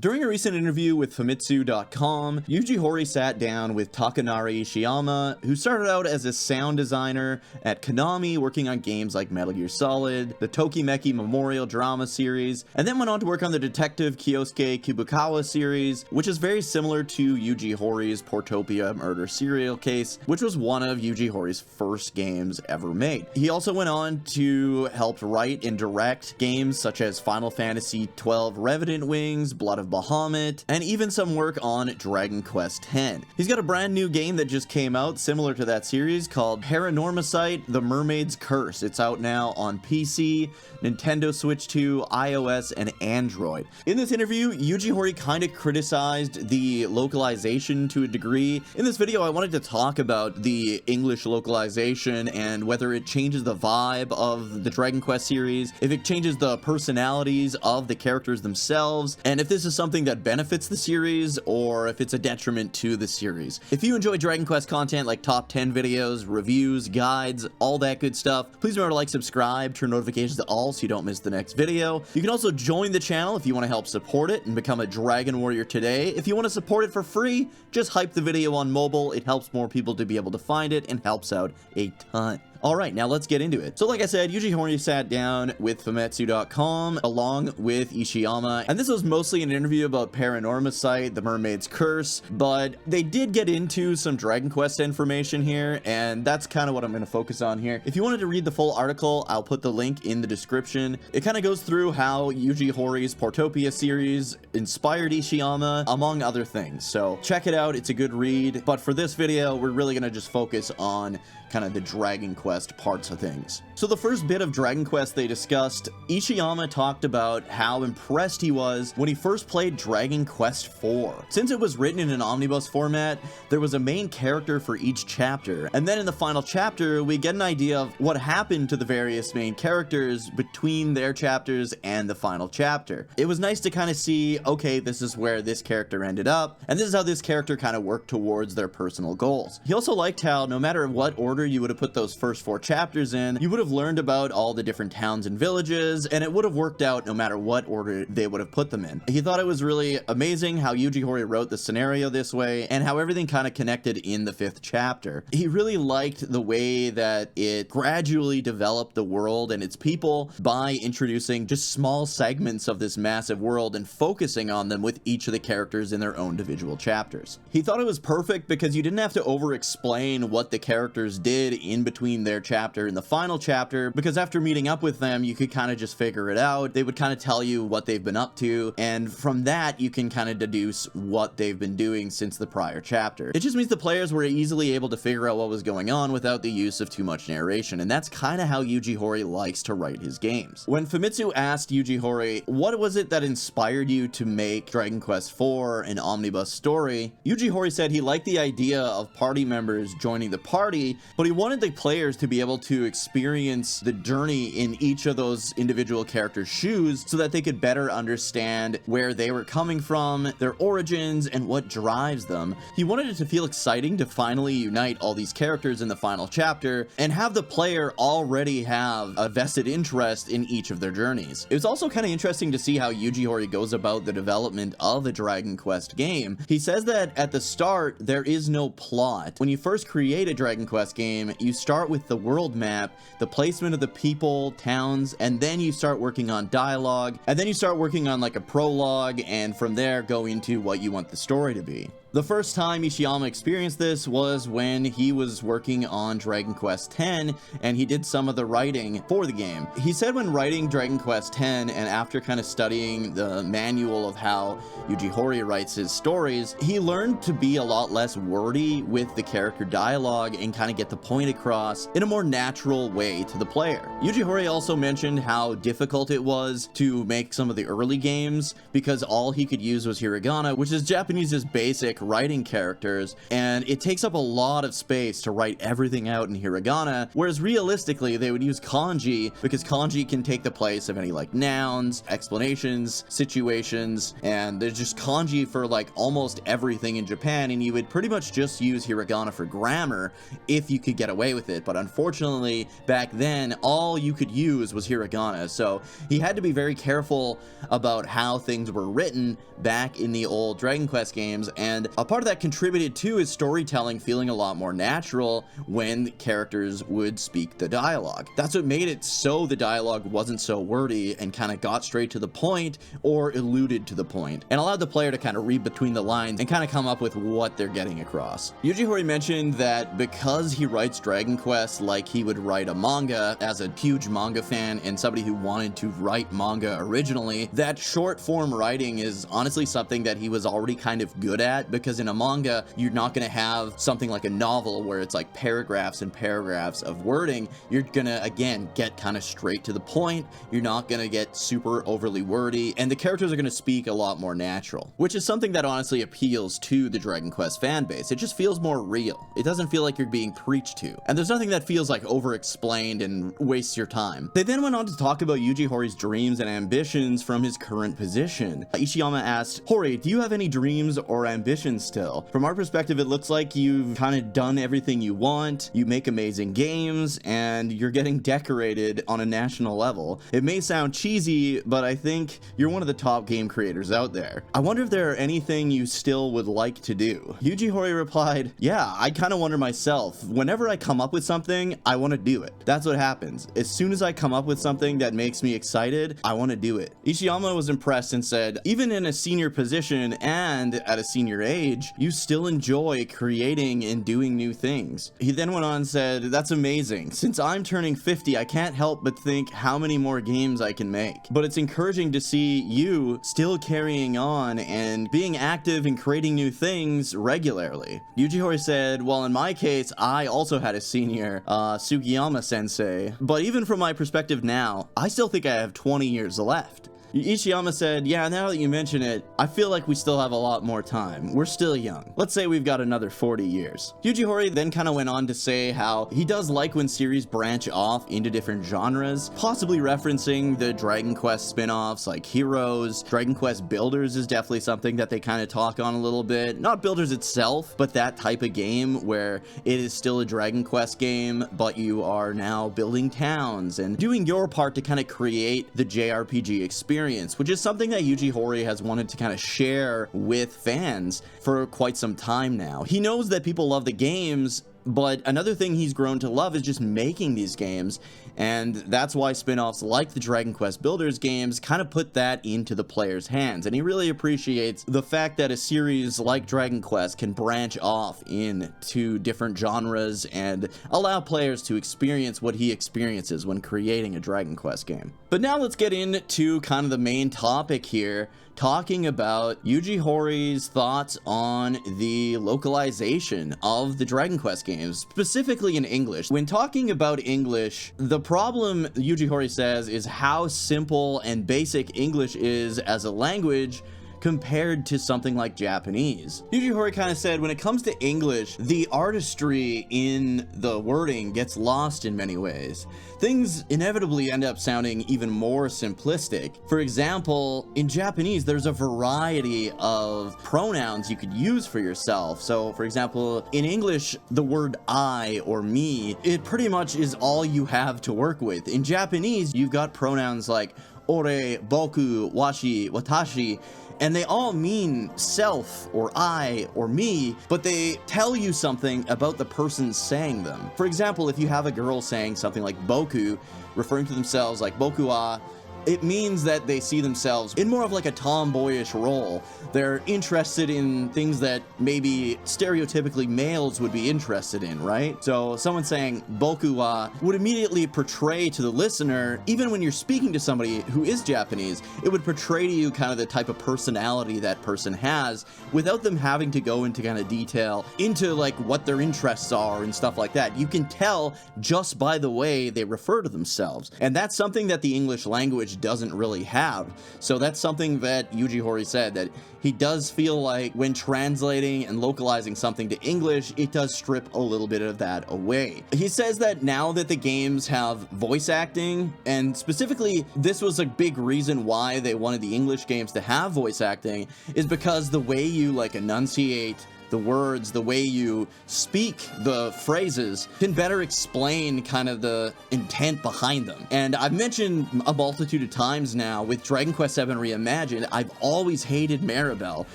During a recent interview with Famitsu.com, Yuji Horii sat down with Takanari Ishiyama, who started out as a sound designer at Konami, working on games like Metal Gear Solid, the Tokimeki Memorial Drama series, and then went on to work on the Detective Kyosuke Kibukawa series, which is very similar to Yuji Horii's Portopia Murder Serial Case, which was one of Yuji Horii's first games ever made. He also went on to help write and direct games such as Final Fantasy XII Revenant Wings, Blood of Bahamut, and even some work on Dragon Quest X. He's got a brand new game that just came out similar to that series called Paranormicite: The Mermaid's Curse. It's out now on PC, Nintendo Switch 2, iOS, and Android. In this interview, Yuji Horii kind of criticized the localization to a degree. In this video, I wanted to talk about the English localization and whether it changes the vibe of the Dragon Quest series, if it changes the personalities of the characters themselves, and if this is something that benefits the series or if it's a detriment to the series. If you enjoy Dragon Quest content like top 10 videos, reviews, guides, all that good stuff, please remember to like, subscribe, turn notifications to all so you don't miss the next video. You can also join the channel if you want to help support it and become a Dragon Warrior today. If you want to support it for free, just hype the video on mobile. It helps more people to be able to find it and helps out a ton. Alright, now let's get into it. So like I said, Yuji Horii sat down with Famitsu.com along with Ishiyama, and this was mostly an interview about Paranormicite: The Mermaid's Curse, but they did get into some Dragon Quest information here, and that's kind of what I'm going to focus on here. If you wanted to read the full article, I'll put the link in the description. It kind of goes through how Yuji Horii's Portopia series inspired Ishiyama, among other things. So check it out, it's a good read, but for this video, we're really going to just focus on kind of the Dragon Quest parts of things. So the first bit of Dragon Quest they discussed, Ishiyama talked about how impressed he was when he first played Dragon Quest IV. Since it was written in an omnibus format, there was a main character for each chapter, and then in the final chapter, we get an idea of what happened to the various main characters between their chapters and the final chapter. It was nice to kind of see, okay, this is where this character ended up, and this is how this character kind of worked towards their personal goals. He also liked how no matter what order you would have put those first 4 chapters in, you would have learned about all the different towns and villages, and it would have worked out no matter what order they would have put them in. He thought it was really amazing how Yuji Horii wrote the scenario this way, and how everything kind of connected in the 5th chapter. He really liked the way that it gradually developed the world and its people by introducing just small segments of this massive world and focusing on them with each of the characters in their own individual chapters. He thought it was perfect because you didn't have to over-explain what the characters did in between their chapter and the final chapter, because after meeting up with them, you could kind of just figure it out. They would kind of tell you what they've been up to, and from that, you can kind of deduce what they've been doing since the prior chapter. It just means the players were easily able to figure out what was going on without the use of too much narration, and that's kind of how Yuji Horii likes to write his games. When Famitsu asked Yuji Horii, what was it that inspired you to make Dragon Quest IV an omnibus story, Yuji Horii said he liked the idea of party members joining the party, but he wanted the players to be able to experience the journey in each of those individual characters' shoes so that they could better understand where they were coming from, their origins, and what drives them. He wanted it to feel exciting to finally unite all these characters in the final chapter and have the player already have a vested interest in each of their journeys. It was also kind of interesting to see how Yuji Horii goes about the development of the Dragon Quest game. He says that at the start, there is no plot. When you first create a Dragon Quest game, you start with the world map, the placement of the people, towns, and then you start working on dialogue, and then you start working on like a prologue, and from there go into what you want the story to be. The first time Ishiyama experienced this was when he was working on Dragon Quest X, and he did some of the writing for the game. He said when writing Dragon Quest X, and after kind of studying the manual of how Yuji Horii writes his stories, he learned to be a lot less wordy with the character dialogue and kind of get the point across in a more natural way to the player. Yuji Horii also mentioned how difficult it was to make some of the early games because all he could use was hiragana, which is Japanese's basic writing characters, and it takes up a lot of space to write everything out in hiragana, whereas realistically they would use kanji because kanji can take the place of any like nouns, explanations, situations, and there's just kanji for like almost everything in Japan, and you would pretty much just use hiragana for grammar if you could get away with it. But unfortunately back then all you could use was hiragana, so he had to be very careful about how things were written back in the old Dragon Quest games, and a part of that contributed to his storytelling feeling a lot more natural when characters would speak the dialogue. That's what made it so the dialogue wasn't so wordy and kind of got straight to the point or alluded to the point, and allowed the player to kind of read between the lines and kind of come up with what they're getting across. Yuji Horii mentioned that because he writes Dragon Quest like he would write a manga, as a huge manga fan and somebody who wanted to write manga originally, that short form writing is honestly something that he was already kind of good at, because in a manga you're not going to have something like a novel where it's like paragraphs and paragraphs of wording. You're gonna again get kind of straight to the point, you're not gonna get super overly wordy, and the characters are gonna speak a lot more natural, which is something that honestly appeals to the Dragon Quest fan base. It just feels more real. It doesn't feel like you're being preached to, and there's nothing that feels like over explained and wastes your time. They then went on to talk about Yuji Horii's dreams and ambitions from his current position. Ishiyama asked, "Horii, do you have any dreams or ambitions still? From our perspective, it looks like you've kind of done everything you want, you make amazing games, and you're getting decorated on a national level. It may sound cheesy, but I think you're one of the top game creators out there. I wonder if there are anything you still would like to do." Yuji Horii replied, "Yeah, I kind of wonder myself. Whenever I come up with something, I want to do it. That's what happens. As soon as I come up with something that makes me excited, I want to do it." Ishiyama was impressed and said, "Even in a senior position and at a senior age, you still enjoy creating and doing new things." He then went on and said, "That's amazing. Since I'm turning 50, I can't help but think how many more games I can make. But it's encouraging to see you still carrying on and being active and creating new things regularly." Yuji Horii said, "Well, in my case, I also had a senior, Sugiyama sensei, but even from my perspective now, I still think I have 20 years left." Ishiyama said, "Yeah, now that you mention it, I feel like we still have a lot more time. We're still young. Let's say we've got another 40 years. Yuji Horii then kind of went on to say how he does like when series branch off into different genres, possibly referencing the Dragon Quest spin-offs like Heroes. Dragon Quest Builders is definitely something that they kind of talk on a little bit. Not Builders itself, but that type of game where it is still a Dragon Quest game, but you are now building towns and doing your part to kind of create the JRPG experience, which is something that Yuji Horii has wanted to kind of share with fans for quite some time now. He knows that people love the games, but another thing he's grown to love is just making these games, and that's why spin-offs like the Dragon Quest Builders games kind of put that into the player's hands, and he really appreciates the fact that a series like Dragon Quest can branch off into different genres and allow players to experience what he experiences when creating a Dragon Quest game. But now let's get into kind of the main topic here, talking about Yuji Horii's thoughts on the localization of the Dragon Quest games, specifically in English. When talking about English, the problem Yuji Horii says is how simple and basic English is as a language compared to something like Japanese. Yuji Horii kind of said when it comes to English, the artistry in the wording gets lost in many ways. Things inevitably end up sounding even more simplistic. For example, in Japanese, there's a variety of pronouns you could use for yourself. So for example, in English, the word I or me, it pretty much is all you have to work with. In Japanese, you've got pronouns like ore, boku, washi, watashi, and they all mean self or I or me, but they tell you something about the person saying them. For example, if you have a girl saying something like boku, referring to themselves like boku wa, it means that they see themselves in more of like a tomboyish role. They're interested in things that maybe stereotypically males would be interested in, right? So someone saying boku wa would immediately portray to the listener, even when you're speaking to somebody who is Japanese, it would portray to you kind of the type of personality that person has without them having to go into kind of detail into like what their interests are and stuff like that. You can tell just by the way they refer to themselves. And that's something that the English language language doesn't really have. So that's something that Yuji Horii said, that he does feel like when translating and localizing something to English, it does strip a little bit of that away. He says that now that the games have voice acting, and specifically this was a big reason why they wanted the English games to have voice acting, is because the way you like enunciate the words, the way you speak the phrases can better explain kind of the intent behind them. And I've mentioned a multitude of times now with Dragon Quest VII Reimagined, I've always hated Maribel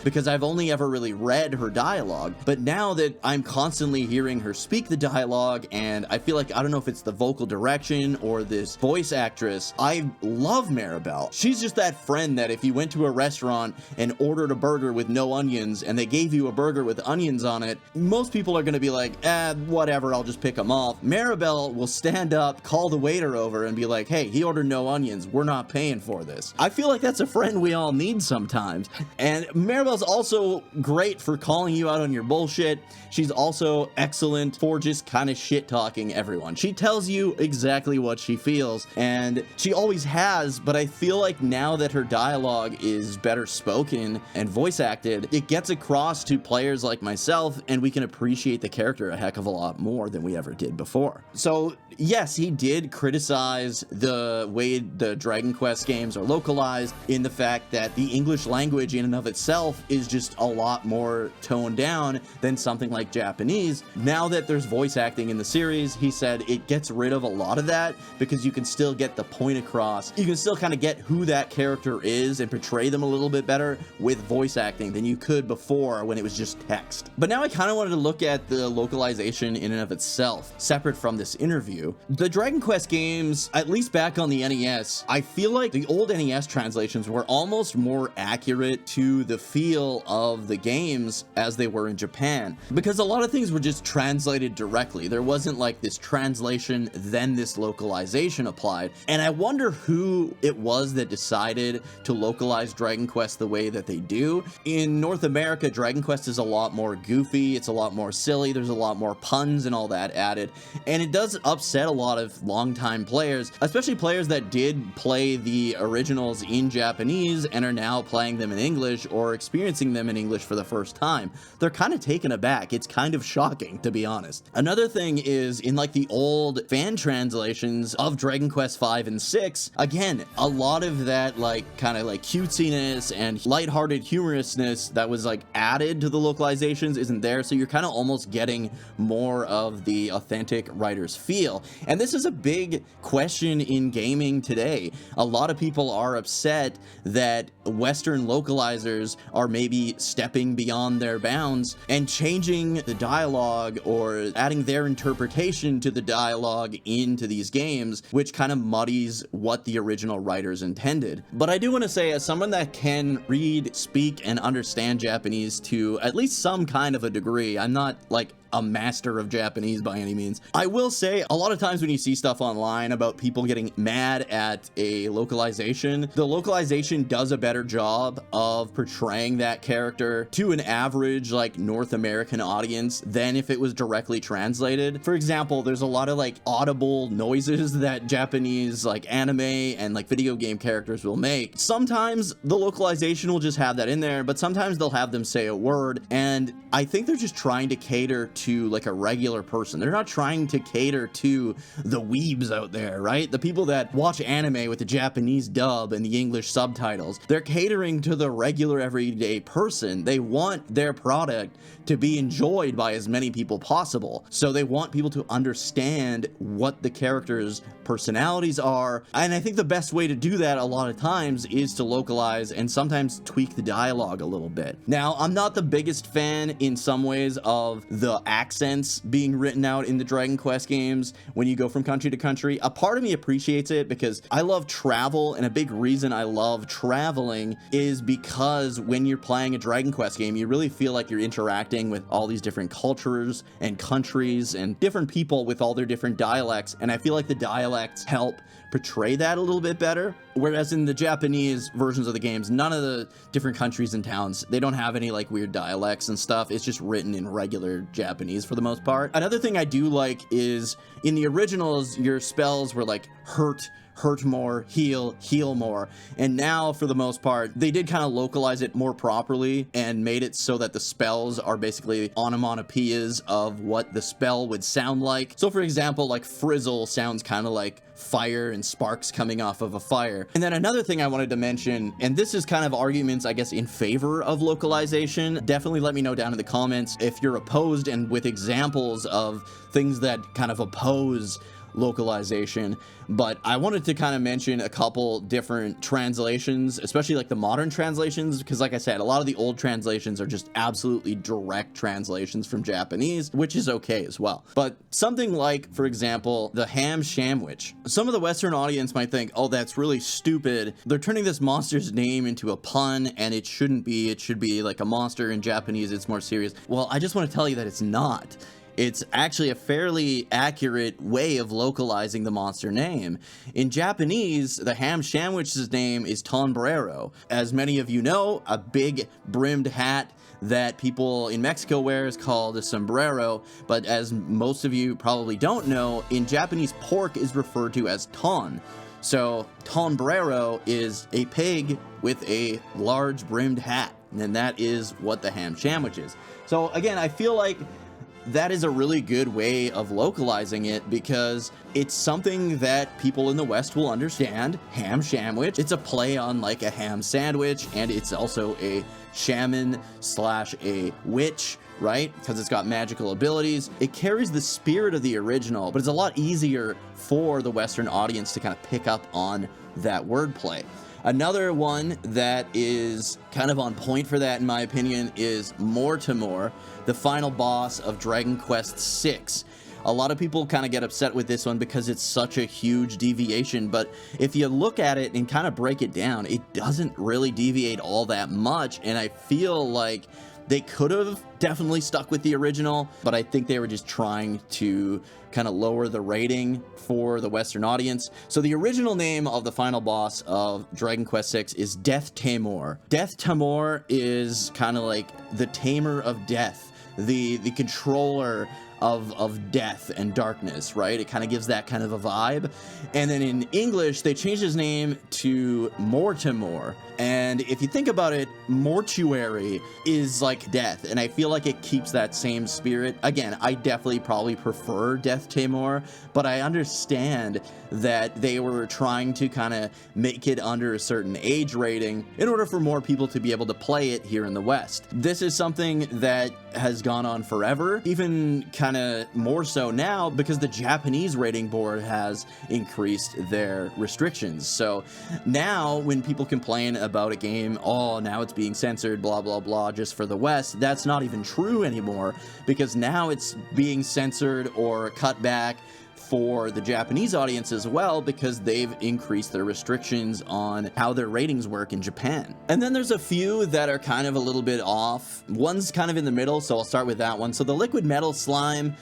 because I've only ever really read her dialogue. But now that I'm constantly hearing her speak the dialogue, and I feel like, I don't know if it's the vocal direction or this voice actress, I love Maribel. She's just that friend that if you went to a restaurant and ordered a burger with no onions and they gave you a burger with onions on it, most people are going to be like, whatever, I'll just pick them off. Maribel will stand up, call the waiter over, and be like, hey, he ordered no onions, we're not paying for this. I feel like that's a friend we all need sometimes. And Maribel's also great for calling you out on your bullshit. She's also excellent for just kind of shit talking everyone. She tells you exactly what she feels, and she always has, but I feel like now that her dialogue is better spoken and voice acted, it gets across to players like myself, and we can appreciate the character a heck of a lot more than we ever did before. So yes, he did criticize the way the Dragon Quest games are localized, in the fact that the English language in and of itself is just a lot more toned down than something like Japanese. Now that there's voice acting in the series, he said it gets rid of a lot of that because you can still get the point across. You can still kind of get who that character is and portray them a little bit better with voice acting than you could before when it was just text. But now I kind of wanted to look at the localization in and of itself, separate from this interview. The Dragon Quest games, at least back on the NES, I feel like the old NES translations were almost more accurate to the feel of the games as they were in Japan, because a lot of things were just translated directly. There wasn't like this translation, then this localization applied. And I wonder who it was that decided to localize Dragon Quest the way that they do. In North America, Dragon Quest is a lot more goofy, it's a lot more silly, there's a lot more puns and all that added, and it does upset a lot of longtime players, especially players that did play the originals in Japanese and are now playing them in English or experiencing them in English for the first time. They're kind of taken aback. It's kind of shocking, to be honest. Another thing is, in like the old fan translations of Dragon Quest V and VI, again, a lot of that like kind of like cutesiness and lighthearted humorousness that was like added to the localizations isn't there, so you're kind of almost getting more of the authentic writer's feel. And this is a big question in gaming today. A lot of people are upset that Western localizers are maybe stepping beyond their bounds and changing the dialogue or adding their interpretation to the dialogue into these games, which kind of muddies what the original writers intended. But I do want to say, as someone that can read, speak, and understand Japanese to at least some kind of a degree, I'm not like a master of Japanese by any means. I will say, a lot of times when you see stuff online about people getting mad at a localization, the localization does a better job of portraying that character to an average like North American audience than if it was directly translated. For example, there's a lot of like audible noises that Japanese like anime and like video game characters will make. Sometimes the localization will just have that in there, but sometimes they'll have them say a word, and I think they're just trying to cater to like a regular person. They're not trying to cater to the weebs out there, right? The people that watch anime with the Japanese dub and the English subtitles. They're catering to the regular everyday person. They want their product to be enjoyed by as many people possible. So they want people to understand what the characters' personalities are. And I think the best way to do that a lot of times is to localize and sometimes tweak the dialogue a little bit. Now, I'm not the biggest fan in some ways of the accents being written out in the Dragon Quest games when you go from country to country. A part of me appreciates it because I love travel, and a big reason I love traveling is because when you're playing a Dragon Quest game, you really feel like you're interacting with all these different cultures and countries and different people with all their different dialects, and I feel like the dialects help portray that a little bit better. Whereas in the Japanese versions of the games, none of the different countries and towns, they don't have any like weird dialects and stuff. It's just written in regular Japanese for the most part. Another thing I do like is in the originals, your spells were like hurt, hurt more, heal more. And now, for the most part, they did kind of localize it more properly and made it so that the spells are basically onomatopoeias of what the spell would sound like. So for example, like frizzle sounds kind of like fire and sparks coming off of a fire. And then another thing I wanted to mention, and this is kind of arguments, I guess, in favor of localization. Definitely let me know down in the comments if you're opposed, and with examples of things that kind of oppose localization. But I wanted to kind of mention a couple different translations, especially like the modern translations, because like I said, a lot of the old translations are just absolutely direct translations from Japanese, which is okay as well. But something like, for example, the ham sandwich. Some of the Western audience might think, oh, that's really stupid. They're turning this monster's name into a pun, and it shouldn't be. It should be like a monster. In Japanese, it's more serious. Well, I just want to tell you that it's not. It's actually a fairly accurate way of localizing the monster name. In Japanese, the ham sandwich's name is Tombrero. As many of you know, a big brimmed hat that people in Mexico wear is called a sombrero, but as most of you probably don't know, in Japanese, pork is referred to as ton. So tombrero is a pig with a large brimmed hat, and that is what the ham sandwich is. So again, I feel like that is a really good way of localizing it because it's something that people in the West will understand. Ham sandwich. It's a play on like a ham sandwich, and it's also a shaman slash a witch, right? Because it's got magical abilities. It carries the spirit of the original, but it's a lot easier for the Western audience to kind of pick up on that wordplay. Another one that is kind of on point for that, in my opinion, is Mortimer, the final boss of Dragon Quest VI. A lot of people kind of get upset with this one because it's such a huge deviation, but if you look at it and kind of break it down, it doesn't really deviate all that much, and I feel like they could have definitely stuck with the original, but I think they were just trying to kind of lower the rating for the Western audience. So the original name of the final boss of Dragon Quest VI is Death Tamor. Death Tamor is kind of like the tamer of death, the controller of death and darkness, right? It kind of gives that kind of a vibe. And then in English, they changed his name to Mortimer. And if you think about it, mortuary is like death, and I feel like it keeps that same spirit. Again, I definitely probably prefer Death Tamor, but I understand that they were trying to kind of make it under a certain age rating in order for more people to be able to play it here in the West. This is something that has gone on forever, even kind of more so now because the Japanese rating board has increased their restrictions. So now when people complain about a game, oh, now it's being censored, blah, blah, blah, just for the West, that's not even true anymore, because now it's being censored or cut back for the Japanese audience as well, because they've increased their restrictions on how their ratings work in Japan. And then there's a few that are kind of a little bit off. One's kind of in the middle, so I'll start with that one. So the liquid metal slime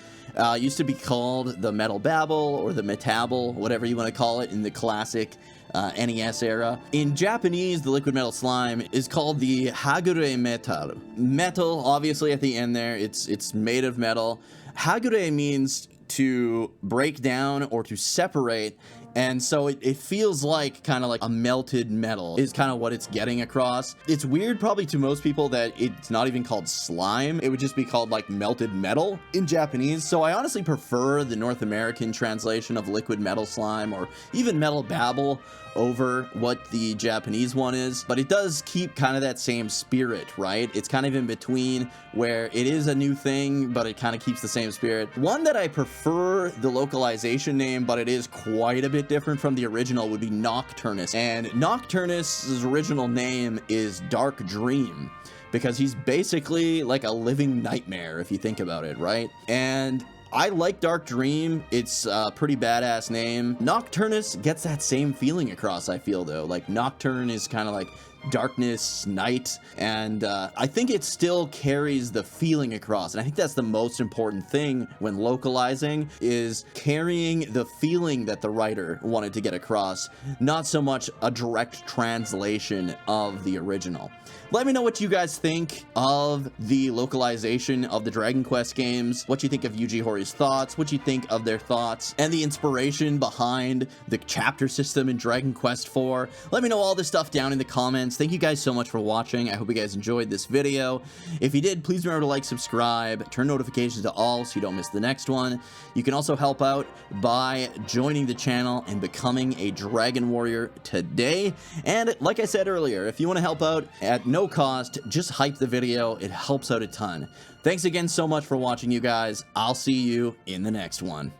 used to be called the Metal Babble or the Metabble, whatever you want to call it, in the classic NES era. In Japanese, the liquid metal slime is called the Hagure Metal. Metal, obviously at the end there, it's made of metal. Hagure means to break down or to separate, and so it feels like kind of like a melted metal is kind of what it's getting across. It's weird probably to most people that it's not even called slime. It would just be called like melted metal in Japanese. So I honestly prefer the North American translation of liquid metal slime or even metal babble over what the Japanese one is, but it does keep kind of that same spirit, right? It's kind of in between where it is a new thing, but it kind of keeps the same spirit. One that I prefer the localization name, but it is quite a bit different from the original, would be Nocturnus. And Nocturnus's original name is Dark Dream, because he's basically like a living nightmare if you think about it, right? And I like Dark Dream. It's a pretty badass name. Nocturnus gets that same feeling across, I feel, though. Like, Nocturne is kind of like darkness, night, and I think it still carries the feeling across. And I think that's the most important thing when localizing, is carrying the feeling that the writer wanted to get across, not so much a direct translation of the original. Let me know what you guys think of the localization of the Dragon Quest games, what you think of Yuji Horii's thoughts, what you think of their thoughts, and the inspiration behind the chapter system in Dragon Quest IV. Let me know all this stuff down in the comments. Thank you guys so much for watching. I hope you guys enjoyed this video. If you did, please remember to like, subscribe, turn notifications to all so you don't miss the next one. You can also help out by joining the channel and becoming a Dragon Warrior today. And like I said earlier, if you want to help out at no cost, just hype the video. It helps out a ton. Thanks again so much for watching, you guys. I'll see you in the next one.